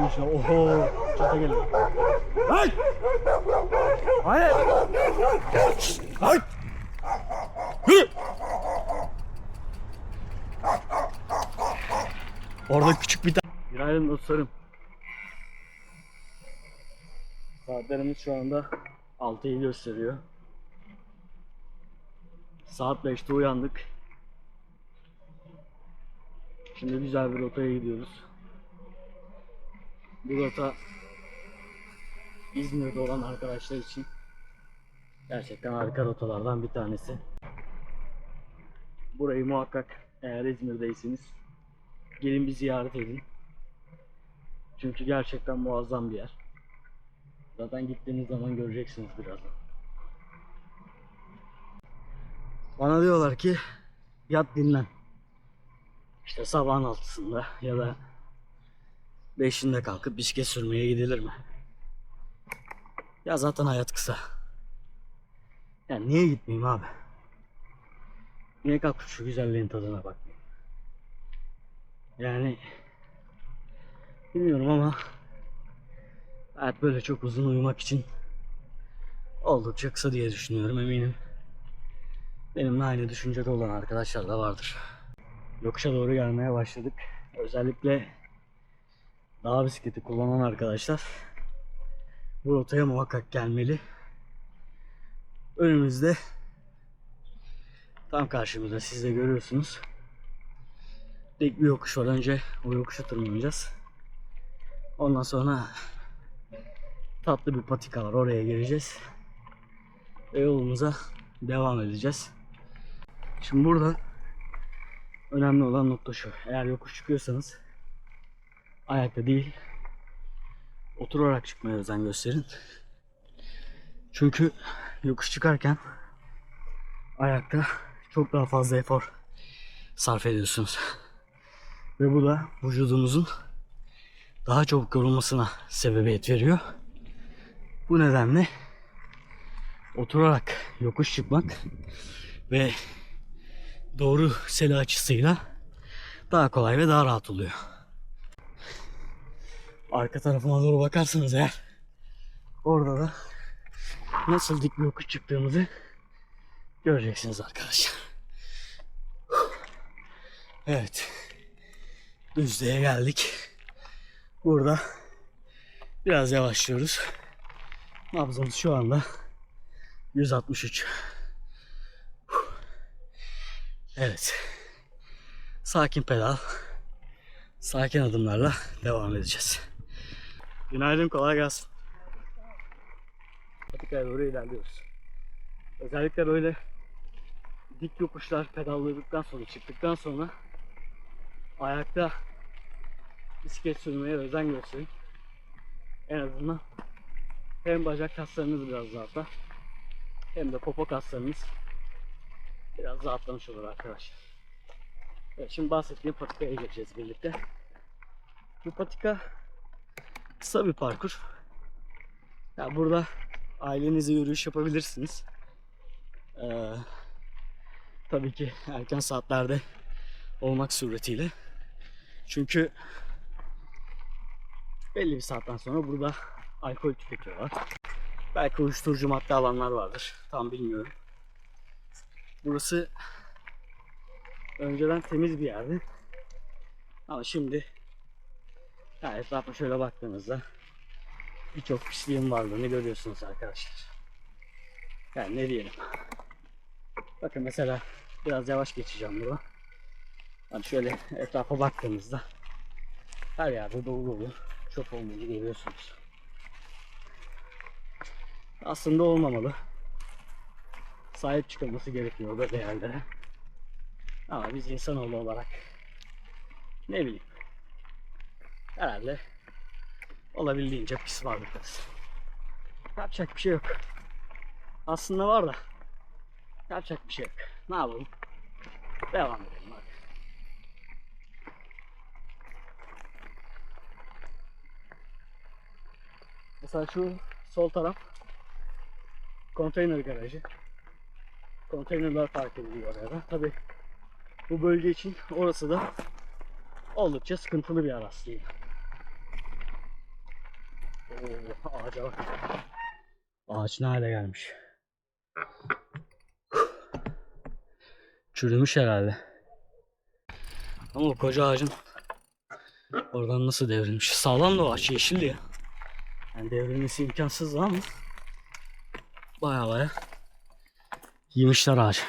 şunun içine. Oho. Çata geliyor. Hayır. Hayır. Hayır. Orada küçük bir tane. Günaydın dostlarım. Saatlerimiz şu anda 6'yı gösteriyor. Saat 5'te uyandık. Şimdi güzel bir rotaya gidiyoruz. Bu rota İzmir'de olan arkadaşlar için gerçekten harika rotalardan bir tanesi. Burayı muhakkak eğer İzmir'deyseniz gelin bir ziyaret edin. Çünkü gerçekten muazzam bir yer. Zaten gittiğiniz zaman göreceksiniz birazdan. Bana diyorlar ki yat dinlen. İşte sabahın 6'sında ya da 5'inde kalkıp bisiklet sürmeye gidilir mi? Ya zaten hayat kısa. Yani niye gitmeyeyim abi? Niye kalkıp şu güzelliğin tadına bakmayayım? Yani bilmiyorum ama hayat böyle çok uzun uyumak için oldukça kısa diye düşünüyorum, eminim. Benimle aynı düşüncede olan arkadaşlar da vardır. Yokuşa doğru gelmeye başladık. Özellikle dağ bisikleti kullanan arkadaşlar bu rotaya muhakkak gelmeli. Önümüzde tam karşımızda siz de görüyorsunuz. Dik bir yokuş var. Önce o yokuşu tırmanacağız. Ondan sonra tatlı bir patika var. Oraya gireceğiz. Ve yolumuza devam edeceğiz. Şimdi burada önemli olan nokta şu. Eğer yokuş çıkıyorsanız ayakta değil, oturarak çıkmaya özen gösterin. Çünkü yokuş çıkarken ayakta çok daha fazla efor sarf ediyorsunuz. Ve bu da vücudumuzun daha çabuk yorulmasına sebebiyet veriyor. Bu nedenle oturarak yokuş çıkmak ve doğru sele açısıyla daha kolay ve daha rahat oluyor. Arka tarafıma doğru bakarsanız eğer, orada da nasıl dik bir yokuş çıktığımızı göreceksiniz arkadaşlar. Evet. Düzlüğe geldik. Burada biraz yavaşlıyoruz. Nabzımız şu anda 163. Evet. Sakin pedal, sakin adımlarla devam edeceğiz. Günaydın, kolay gelsin. Patikaya doğru ilerliyoruz. Özellikle böyle dik yokuşlar pedalladıktan sonra, çıktıktan sonra ayakta bisiklet sürmeye özen gösterin. En azından hem bacak kaslarınız biraz rahatlar, hem de popo kaslarınız biraz rahatlamış olur arkadaşlar. Evet, şimdi bahsettiğim patikaya gireceğiz birlikte. Bu patika kısa bir parkur. Ya burada ailenizle yürüyüş yapabilirsiniz. Tabii ki erken saatlerde olmak suretiyle. Çünkü belli bir saatten sonra burada alkol tüketiyorlar. Belki uyuşturucu madde alanlar vardır. Tam bilmiyorum. Burası önceden temiz bir yerdi. Ama şimdi etrafa şöyle baktığınızda birçok pisliğin varlığını görüyorsunuz arkadaşlar. Yani ne diyelim. Bakın mesela biraz yavaş geçeceğim burada. Hani şöyle etrafa baktığınızda her yerde dolu çöp olduğunu görüyorsunuz. Aslında olmamalı. Sahip çıkılması gerekiyor böyle yerlere. Ama biz insanoğlu olarak ne bileyim, herhalde olabildiğince pis varlıklarız. Yapacak bir şey yok. Aslında var da yapacak bir şey yok. Ne yapalım? Devam edelim hadi. Mesela şu sol taraf konteyner garajı. Konteynerler park ediliyor oraya da. Tabii bu bölge için orası da oldukça sıkıntılı bir yer aslında. Oo, ağaca bak. Ağaç ne hale gelmiş. Çürümüş herhalde. Ama o koca ağacın oradan nasıl devrilmiş? Sağlam da o ağaç, yeşildi ya. Yani devrilmesi imkansızdı ama baya yemişler ağacı.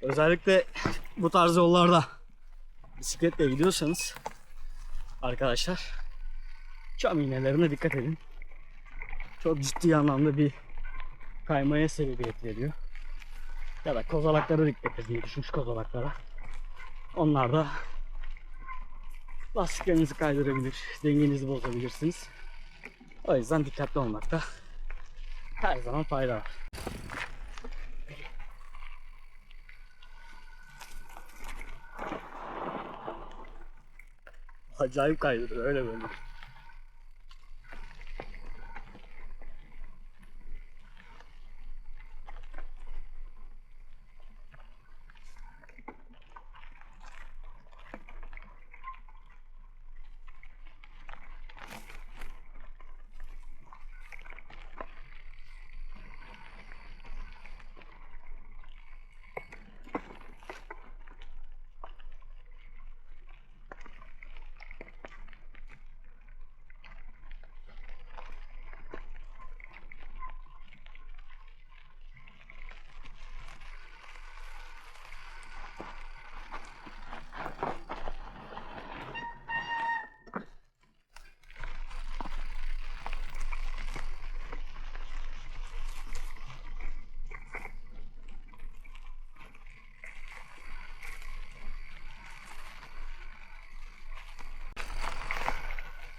Özellikle bu tarz yollarda bisikletle gidiyorsanız arkadaşlar, çam iğnelerine dikkat edin. Çok ciddi anlamda bir kaymaya sebebiyet veriyor. Ya da kozalaklara dikkat edin, düşmüş kozalaklara. Onlar da lastiklerinizi kaydırabilir, dengenizi bozabilirsiniz. O yüzden dikkatli olmakta her zaman fayda var. Acayip kaydırıyor, öyle böyle.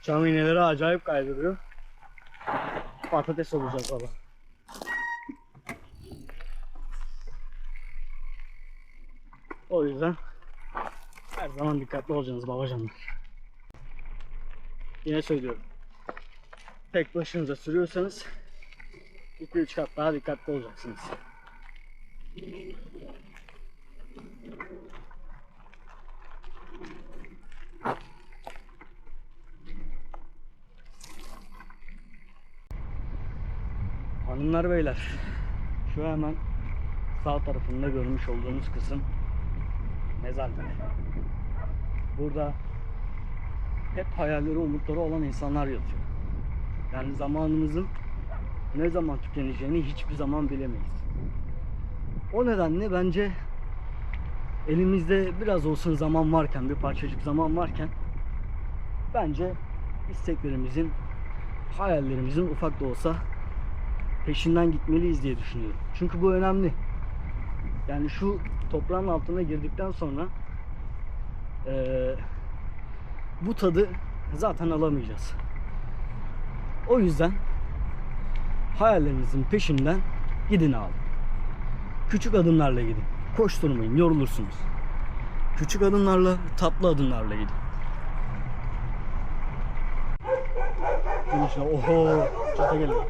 Çam iğneleri acayip kaydırıyor. Patates olacak baba. O yüzden her zaman dikkatli olacaksınız babacanlar. Yine söylüyorum. Tek başınıza sürüyorsanız 2-3 kat daha dikkatli olacaksınız. Hanımlar beyler, şu hemen sağ tarafında görmüş olduğunuz kısım mezarlık. Burada hep hayalleri, umutları olan insanlar yatıyor. Yani zamanımızın ne zaman tükeneceğini hiçbir zaman bilemeyiz. O nedenle bence elimizde biraz olsun zaman varken, bir parçacık zaman varken bence isteklerimizin, hayallerimizin ufak da olsa peşinden gitmeliyiz diye düşünüyorum. Çünkü bu önemli. Yani şu toprağın altına girdikten sonra bu tadı zaten alamayacağız. O yüzden hayallerinizin peşinden gidin abi. Küçük adımlarla gidin. Koşturmayın, yorulursunuz. Küçük adımlarla, tatlı adımlarla gidin. İşte, oho, çata geliyor.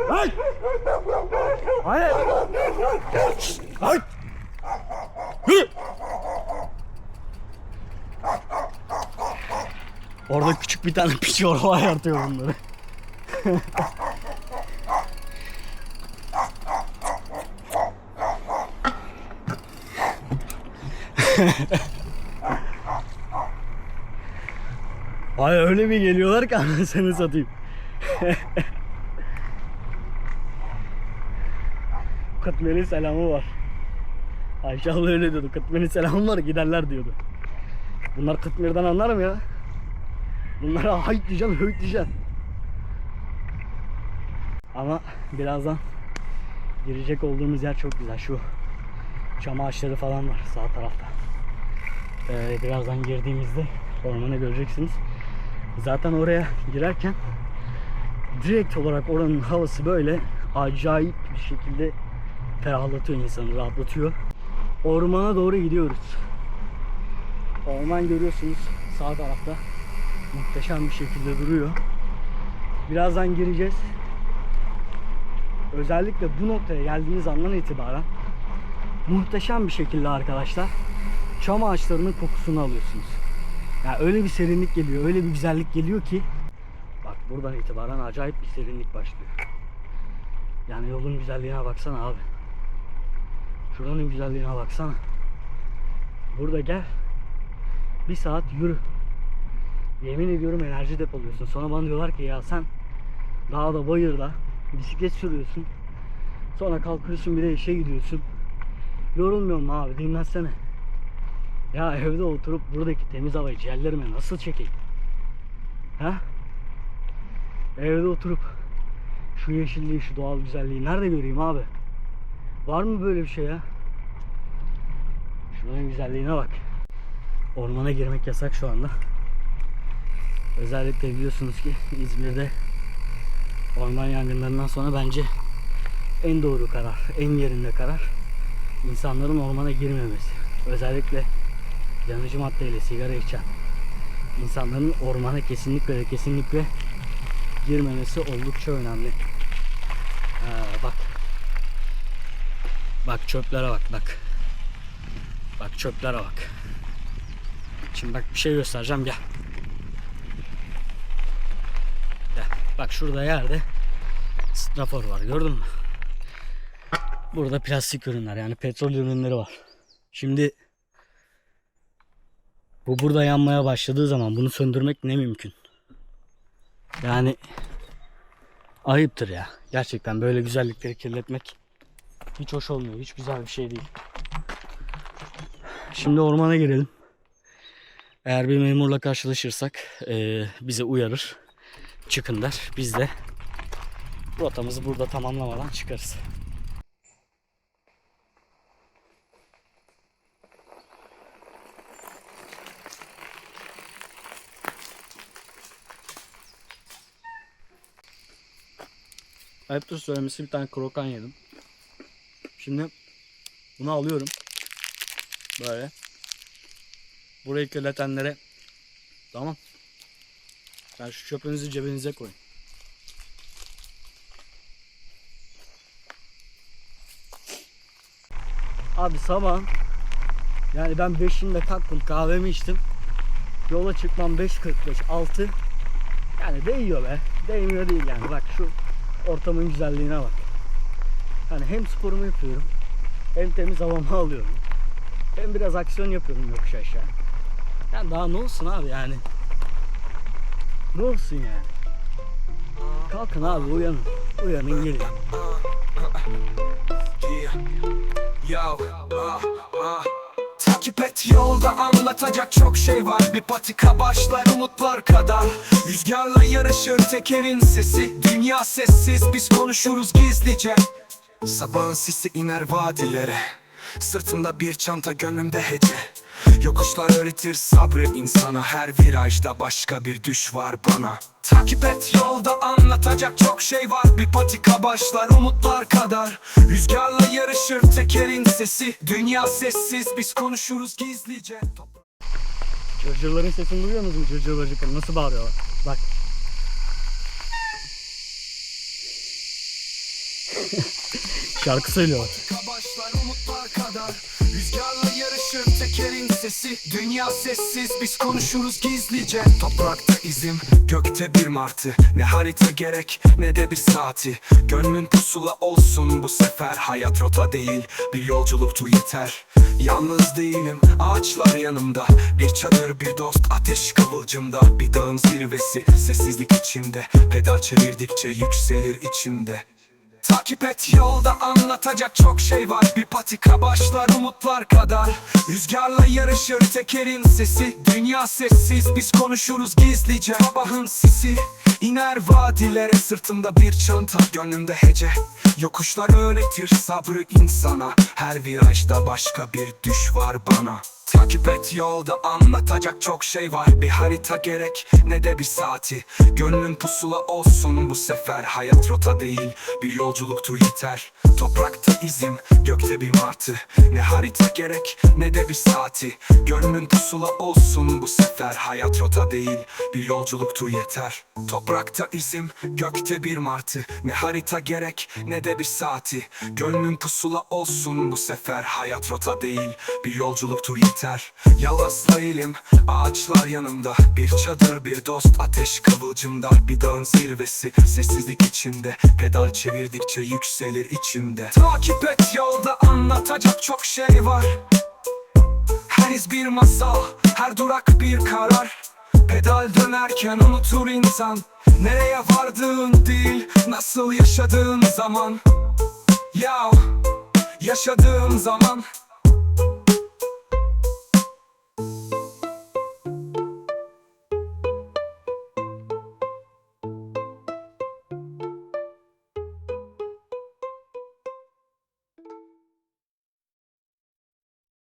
Hayır! Hayır! Hayır! Orada küçük bir tane piç var, o ayartıyor bunları. Ay öyle bir geliyorlar ki anasını satayım. Kıtmenin selamı var. Ayşe abla öyle diyordu. Kıtmenin selamı var, giderler diyordu. Bunlar Kıtmir'den anlar mı ya? Bunlara hayt diyeceksin, höyt diyeceksin. Ama birazdan girecek olduğumuz yer çok güzel. Şu çam ağaçları falan var sağ tarafta. Birazdan girdiğimizde ormanı göreceksiniz. Zaten oraya girerken direkt olarak oranın havası böyle acayip bir şekilde ferahlatıyor insanı, rahatlatıyor. Ormana doğru gidiyoruz. Orman görüyorsunuz sağ tarafta muhteşem bir şekilde duruyor. Birazdan gireceğiz. Özellikle bu noktaya geldiğiniz andan itibaren muhteşem bir şekilde arkadaşlar çam ağaçlarının kokusunu alıyorsunuz. Yani öyle bir serinlik geliyor, öyle bir güzellik geliyor ki bak buradan itibaren acayip bir serinlik başlıyor. Yani yolun güzelliğine baksana abi. Şuranın güzelliğine baksana. Burada gel. Bir saat yürü. Yemin ediyorum enerji depoluyorsun. Sonra bana diyorlar ki ya sen dağda bayırda bisiklet sürüyorsun. Sonra kalkıyorsun bir de işe gidiyorsun. Yorulmuyor mu abi, dinlensene. Ya evde oturup buradaki temiz havayı ciğerlerime nasıl çekeyim? Ha? Evde oturup şu yeşilliği, şu doğal güzelliği nerede göreyim abi? Var mı böyle bir şey ya? Şunun güzelliğine bak. Ormana girmek yasak şu anda. Özellikle biliyorsunuz ki İzmir'de orman yangınlarından sonra bence en doğru karar, en yerinde karar insanların ormana girmemesi. Özellikle yanıcı maddeyle sigara içen insanların ormana kesinlikle ve kesinlikle girmemesi oldukça önemli. Bak. Bak çöplere bak, bak. Bak çöplere bak. Şimdi bak bir şey göstereceğim, gel. Gel. Bak şurada yerde strafor var, gördün mü? Burada plastik ürünler, yani petrol ürünleri var. Şimdi bu burada yanmaya başladığı zaman bunu söndürmek ne mümkün? Yani ayıptır ya. Gerçekten böyle güzellikleri kirletmek hiç hoş olmuyor. Hiç güzel bir şey değil. Şimdi ormana girelim. Eğer bir memurla karşılaşırsak bize uyarır. Çıkın der. Biz de rotamızı burada tamamlamadan çıkarız. Ayıptır söylemesi, bir tane krokan yedim. Şimdi bunu alıyorum. Böyle. Burayı kirletenlere tamam. Ben şu çöpünüzü cebinize koyun. Abi sabah yani ben 5'inde kalktım, kahvemi içtim. Yola çıkmam 5:45 6. Yani değiyor be. Değmiyor değil yani. Bak şu ortamın güzelliğine bak. Yani hem sporumu yapıyorum, hem temiz havamı alıyorum, hem biraz aksiyon yapıyorum yokuş aşağı. Yani daha ne olsun abi yani. Ne olsun yani. Kalkın abi, uyanın. Uyanın gelin. Takip et yolda, anlatacak çok şey var. Bir patika başlar umutlar kadar. Rüzgarla yarışır tekerin sesi. Dünya sessiz, biz konuşuruz gizlice. Sabahın sisi iner vadilere. Sırtımda bir çanta, gönlümde hece. Yokuşlar öğretir sabrı insana. Her virajda başka bir düş var bana. Takip et yolda, anlatacak çok şey var. Bir patika başlar umutlar kadar. Rüzgarla yarışır tekerin sesi. Dünya sessiz, biz konuşuruz gizlice. Cırcırların sesini duyuyor musunuz? Cırcırlar nasıl bağırıyorlar? Bak. Şarkı söylüyor. Başlar umutlar kadar. Rüzgarla yarışır tekerin sesi. Dünya sessiz, biz konuşuruz gizlice. Toprakta izim, gökte bir martı. Ne harita gerek, ne de bir saati. Gönlün pusula olsun bu sefer. Hayat rota değil, bir yolculuktu yeter. Yalnız değilim, ağaçlar yanımda. Bir çadır, bir dost, ateş kıvılcımda. Bir dağın zirvesi, sessizlik içimde. Pedal çevirdikçe yükselir içimde. Takip et yolda, anlatacak çok şey var. Bir patika başlar umutlar kadar. Rüzgarla yarışır tekerin sesi. Dünya sessiz, biz konuşuruz gizlice. Sabahın sisi iner vadilere. Sırtımda bir çanta, gönlümde hece. Yokuşlar öğretir sabrı insana. Her virajda başka bir düş var bana. Takip et yolda, anlatacak çok şey var. Bir harita gerek, ne de bir saati. Gönlün pusula olsun bu sefer. Hayat rota değil, bir yolculuktur yeter. Toprakta izim, gökte bir martı. Ne harita gerek, ne de bir saati. Gönlün pusula olsun bu sefer. Hayat rota değil, bir yolculuktur yeter. Toprakta izim, gökte bir martı. Ne harita gerek, ne de bir saati. Gönlün pusula olsun bu sefer. Hayat rota değil, bir yolculuktur yeter. Yalnız değilim, ağaçlar yanımda. Bir çadır, bir dost, ateş kıvılcımda. Bir dağın zirvesi, sessizlik içinde. Pedal çevirdikçe yükselir içimde. Takip et yolda, anlatacak çok şey var. Her iz bir masal, her durak bir karar. Pedal dönerken unutur insan, nereye vardığın değil, nasıl yaşadığın zaman. Ya yaşadığın zaman.